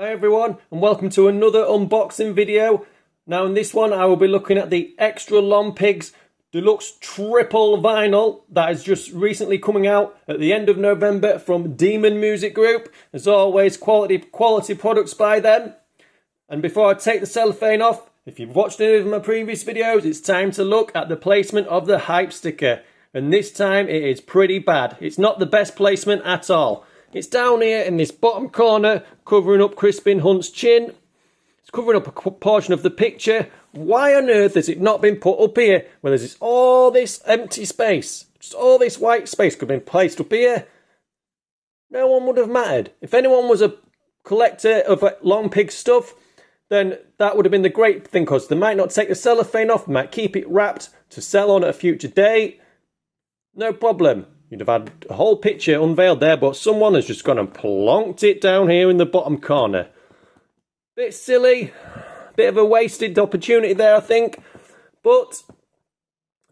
Hi everyone, and welcome to another unboxing video. Now in this one I will be looking at the Extra Longpigs Deluxe Triple Vinyl that is just recently coming out at the end of November from Demon Music Group. As always, quality products by them. And before I take the cellophane off, if you've watched any of my previous videos, it's time to look at the placement of the hype sticker. And this time it is pretty bad. It's not the best placement at all. It's down here in this bottom corner, covering up Crispin Hunt's chin. It's covering up a portion of the picture. Why on earth has it not been put up here, where there's all this empty space? Just all this white space could have been placed up here. No one would have mattered. If anyone was a collector of Longpig stuff, then that would have been the great thing, because they might not take the cellophane off, they might keep it wrapped to sell on at a future date. No problem. You'd have had a whole picture unveiled there, but someone has just gone and plonked it down here in the bottom corner. Bit silly, bit of a wasted opportunity there, I think. But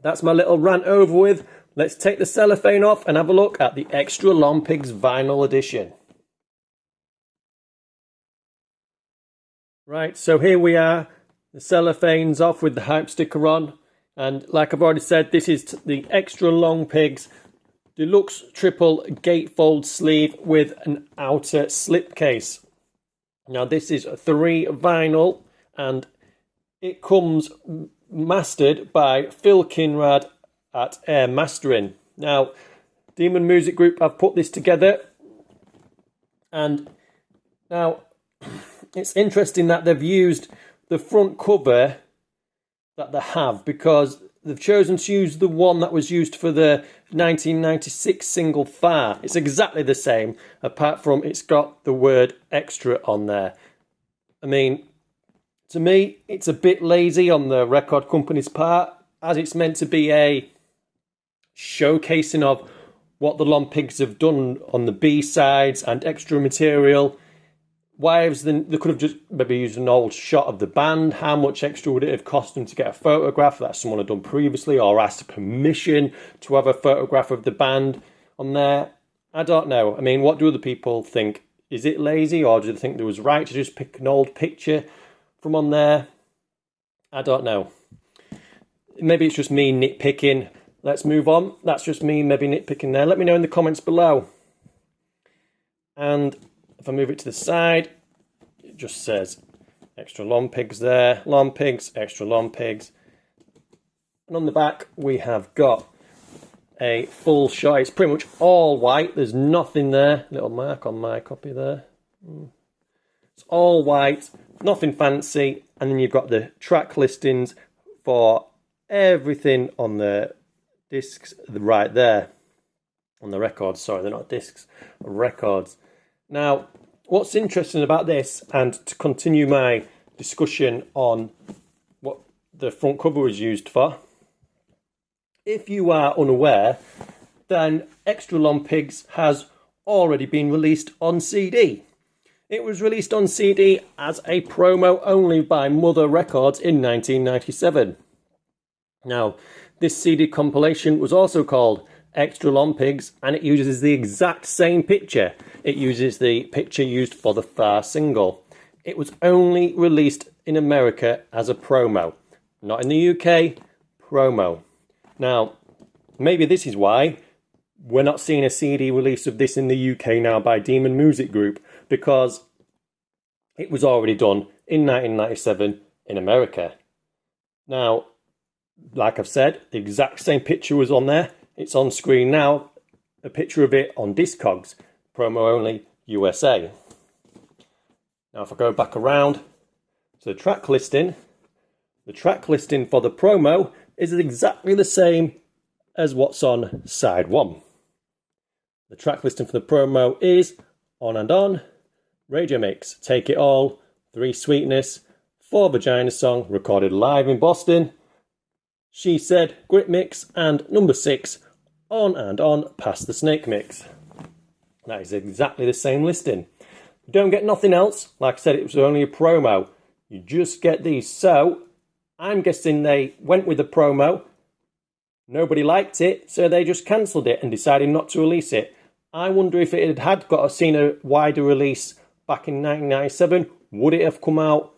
that's my little rant over with. Let's take the cellophane off and have a look at the Extra Longpigs Vinyl Edition. Right, so here we are. The cellophane's off with the hype sticker on. And like I've already said, this is the Extra Longpigs Deluxe Triple Gatefold Sleeve with an outer slipcase. Now this is 3 vinyl and it comes mastered by Phil Kinrad at Air Mastering. Now Demon Music Group have put this together, and now it's interesting that they've used the front cover that they have, because they've chosen to use the one that was used for the 1996 single Far. It's exactly the same, apart from it's got the word extra on there. I mean, to me, it's a bit lazy on the record company's part, as it's meant to be a showcasing of what the Longpigs have done on the B-sides and extra material. They could have just maybe used an old shot of the band. How much extra would it have cost them to get a photograph that someone had done previously, or asked permission to have a photograph of the band on there? I don't know. I mean, what do other people think? Is it lazy, or do they think it was right to just pick an old picture from on there? I don't know. Maybe it's just me nitpicking. Let's move on. That's just me maybe nitpicking there. Let me know in the comments below. And if I move it to the side, it just says Extra Longpigs there. Longpigs, Extra Longpigs. And on the back, we have got a full shot. It's pretty much all white. There's nothing there. Little mark on my copy there. It's all white, nothing fancy. And then you've got the track listings for everything on the discs right there. On the records, sorry, they're not discs, records. Now, what's interesting about this, and to continue my discussion on what the front cover was used for, if you are unaware, then Extra Longpigs has already been released on CD. It was released on CD as a promo only by Mother Records in 1997. Now, this CD compilation was also called Extra Longpigs, and it uses the exact same picture. It uses the picture used for the Far single. It was only released in America as a promo, not in the UK, promo. Now, maybe this is why we're not seeing a CD release of this in the UK now by Demon Music Group, because it was already done in 1997 in America. Now, like I've said, the exact same picture was on there. It's on screen now, a picture of it on Discogs, promo only USA. Now if I go back around to the track listing for the promo is exactly the same as what's on side 1. The track listing for the promo is On and On, Radio Mix, Take It All, 3 Sweetness, 4 Vagina Song, recorded live in Boston, She Said, Grit Mix, and number 6, On and On, Past the Snake Mix. That is exactly the same listing. You don't get nothing else. Like I said, it was only a promo. You just get these. So, I'm guessing they went with the promo. Nobody liked it, so they just cancelled it and decided not to release it. I wonder if it had seen a wider release back in 1997, would it have come out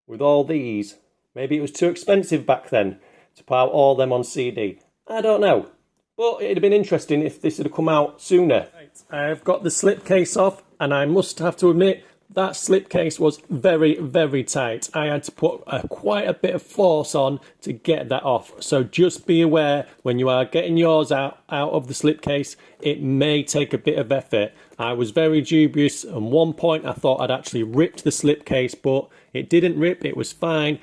with all these? Maybe it was too expensive back then to put out all them on CD. I don't know. But it'd have been interesting if this had come out sooner. Right. I've got the slipcase off, and I must have to admit that slipcase was very, very tight. I had to put quite a bit of force on to get that off. So just be aware when you are getting yours out of the slipcase, it may take a bit of effort. I was very dubious. At one point I thought I'd actually ripped the slipcase, but it didn't rip, it was fine.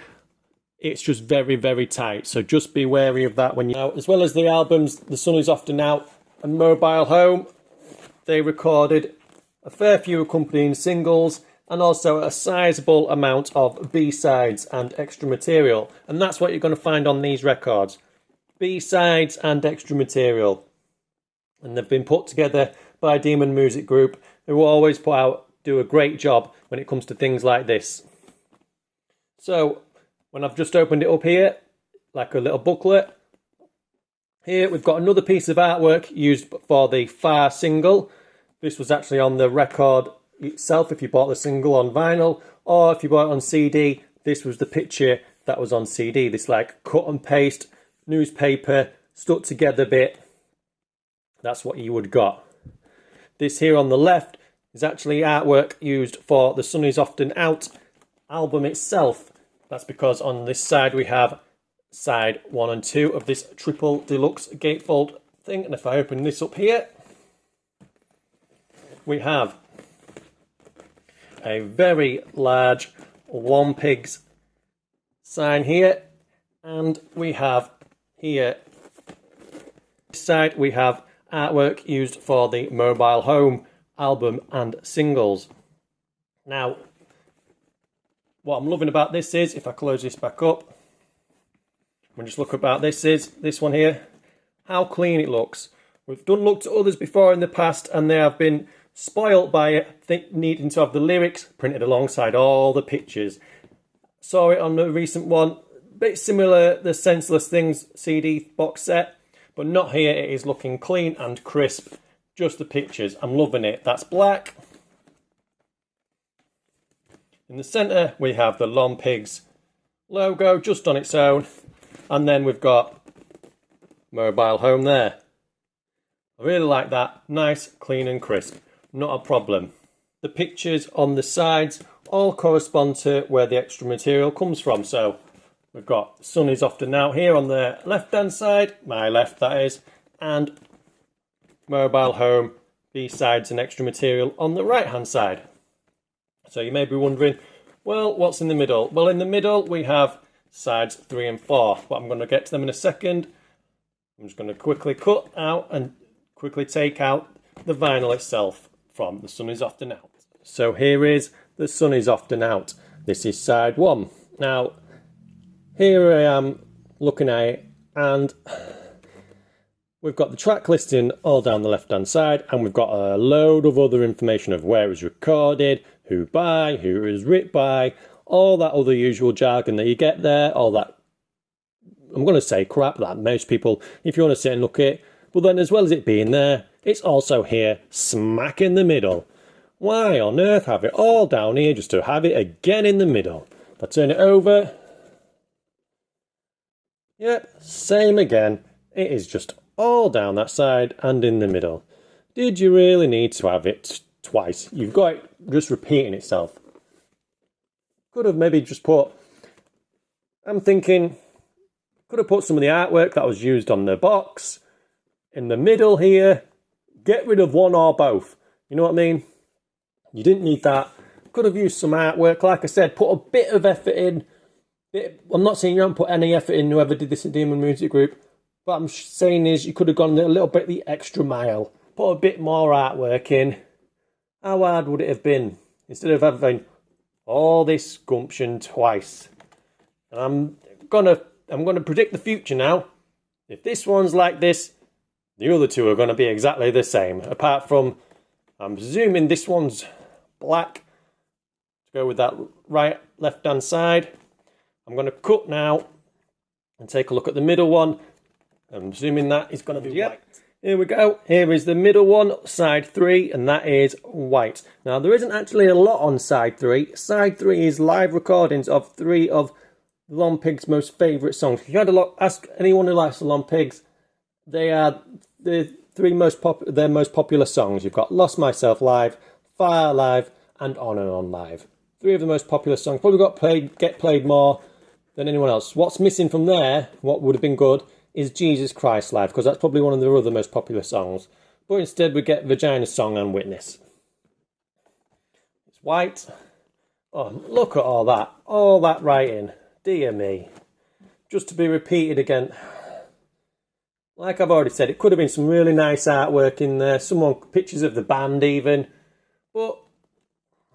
It's just very, very tight. So just be wary of that when you're out. As well as the albums, The Sun Is Often Out and Mobile Home, they recorded a fair few accompanying singles and also a sizable amount of B-sides and extra material. And that's what you're going to find on these records. B-sides and extra material. And they've been put together by Demon Music Group, who always do a great job when it comes to things like this. So, when I've just opened it up here, like a little booklet, here we've got another piece of artwork used for the Far single. This was actually on the record itself if you bought the single on vinyl, or if you bought it on CD, this was the picture that was on CD. This like cut and paste newspaper stuck together bit. That's what you would got. This here on the left is actually artwork used for The Sun Is Often Out album itself. That's because on this side we have side 1 and 2 of this triple deluxe gatefold thing. And if I open this up here, we have a very large Longpigs sign here, and we have here this side we have artwork used for the Mobile Home album and singles. Now, what I'm loving about this is, if I close this back up, and just look about this is this one here, how clean it looks. We've looked at others before in the past, and they have been spoilt by needing to have the lyrics printed alongside all the pictures. Saw it on the recent one, bit similar, the Senseless Things CD box set, but not here. It is looking clean and crisp, just the pictures. I'm loving it. That's black. In the centre we have the Longpigs logo just on its own, and then we've got Mobile Home there. I really like that. Nice, clean and crisp. Not a problem. The pictures on the sides all correspond to where the extra material comes from. So we've got Sun Is Often Out here on the left hand side, my left that is, and Mobile Home, B-sides and extra material on the right hand side. So you may be wondering, well, what's in the middle? Well, in the middle we have sides 3 and 4, but I'm going to get to them in a second. I'm just going to quickly cut out and quickly take out the vinyl itself from The Sun Is Often Out. So here is The Sun Is Often Out. This is side 1. Now, here I am looking at it, and we've got the track listing all down the left hand side, and we've got a load of other information of where it was recorded, who by, who it was written by, all that other usual jargon that you get there, all that, I'm going to say crap that most people, if you want to sit and look at it, but then as well as it being there, it's also here, smack in the middle. Why on earth have it all down here just to have it again in the middle? If I turn it over, yep, same again. It is just all down that side and in the middle. Did you really need to have it twice? You've got it just repeating itself. Could have maybe just put, I'm thinking, could have put some of the artwork that was used on the box in the middle here. Get rid of one or both. You know what I mean? You didn't need that. Could have used some artwork. Like I said, put a bit of effort in. I'm not saying you haven't put any effort in, whoever did this at Demon Music Group. What I'm saying is you could have gone a little bit the extra mile. Put a bit more artwork in. How hard would it have been? Instead of having all this gumption twice. And I'm gonna predict the future now. If this one's like this, the other two are going to be exactly the same. Apart from, I'm presuming this one's black. To go with that right, left hand side. I'm going to cut now and take a look at the middle one. I'm presuming that is going to be white. Here we go. Here is the middle one, side 3, and that is white. Now, there isn't actually a lot on side 3. Side 3 is live recordings of 3 of Longpigs' most favourite songs. If you had a look, ask anyone who likes the Longpigs, they are the 3 their most popular songs. You've got Lost Myself Live, Fire Live, and On Live. 3 of the most popular songs. Probably get played more than anyone else. What's missing from there, what would have been good, is Jesus Christ Live, because that's probably one of their other most popular songs. But instead we get Vagina Song and Witness. It's white. Oh, look at all that writing. Dear me. Just to be repeated again. Like I've already said, it could have been some really nice artwork in there, pictures of the band even, but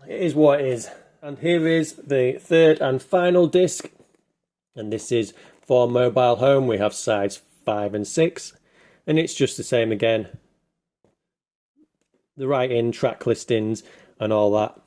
it is what it is. And here is the 3rd and final disc, and this is for mobile home. We have sides 5 and 6, and it's just the same again. The write-in, track listings, and all that.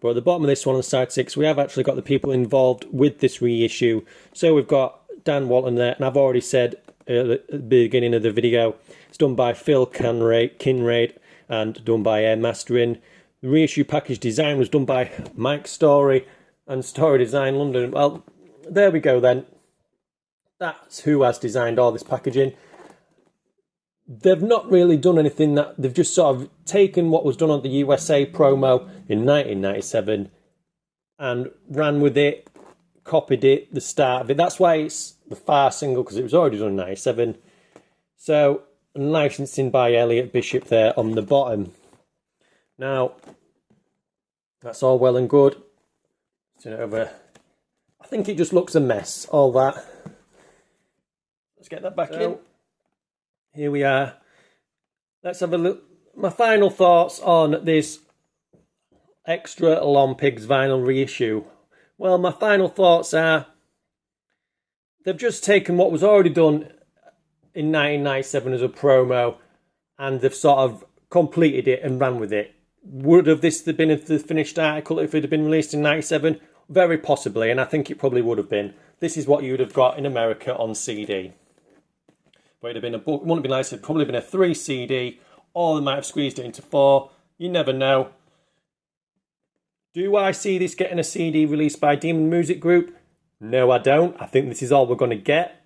But at the bottom of this one on side 6, we have actually got the people involved with this reissue. So we've got Dan Walton there, and I've already said at the beginning of the video, it's done by Phil Kinraid and done by Air Mastering. The reissue package design was done by Mike Story and Story Design London. Well, there we go then. That's who has designed all this packaging. They've not really done anything they've just sort of taken what was done on the USA promo in 1997 and ran with it, copied it, the start of it. That's why it's the Far single, because it was already done in 97. So, licensing by Elliot Bishop there on the bottom. Now, that's all well and good. Turn it over. I think it just looks a mess, all that. Let's get that back in. Here we are. Let's have a look. My final thoughts on this Extra Longpigs vinyl reissue. Well, my final thoughts are they've just taken what was already done in 1997 as a promo and they've sort of completed it and ran with it. Would have this been the finished article if it had been released in 97? Very possibly, and I think it probably would have been. This is what you would have got in America on CD. But it'd have been a book. It wouldn't have been nice. It'd probably been a 3 CD, or they might have squeezed it into 4. You never know. Do I see this getting a CD released by Demon Music Group? No, I don't. I think this is all we're going to get.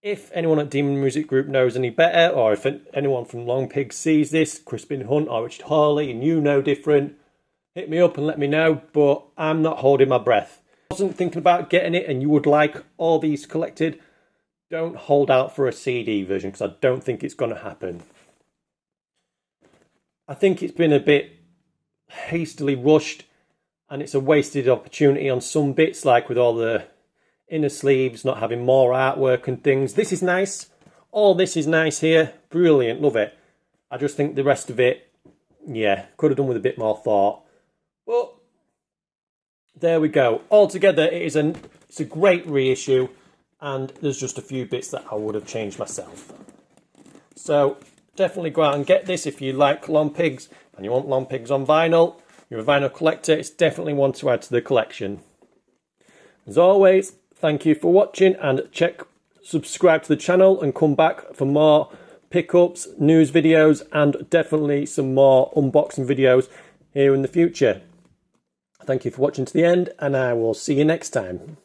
If anyone at Demon Music Group knows any better, or if anyone from Longpigs sees this, Crispin Hunt or Richard Hawley, and you know different, hit me up and let me know, but I'm not holding my breath. I wasn't thinking about getting it, and you would like all these collected, don't hold out for a CD version, because I don't think it's going to happen. I think it's been a bit hastily rushed, and it's a wasted opportunity on some bits, like with all the inner sleeves, not having more artwork and things. This is nice. All this is nice here. Brilliant. Love it. I just think the rest of it, yeah, could have done with a bit more thought. But there we go. Altogether, it's a great reissue, and there's just a few bits that I would have changed myself. So definitely go out and get this if you like Longpigs and you want Longpigs on vinyl. You're a vinyl collector, it's definitely one to add to the collection. As always, thank you for watching, and subscribe to the channel and come back for more pickups, news videos, and definitely some more unboxing videos here in the future. Thank you for watching to the end, and I will see you next time.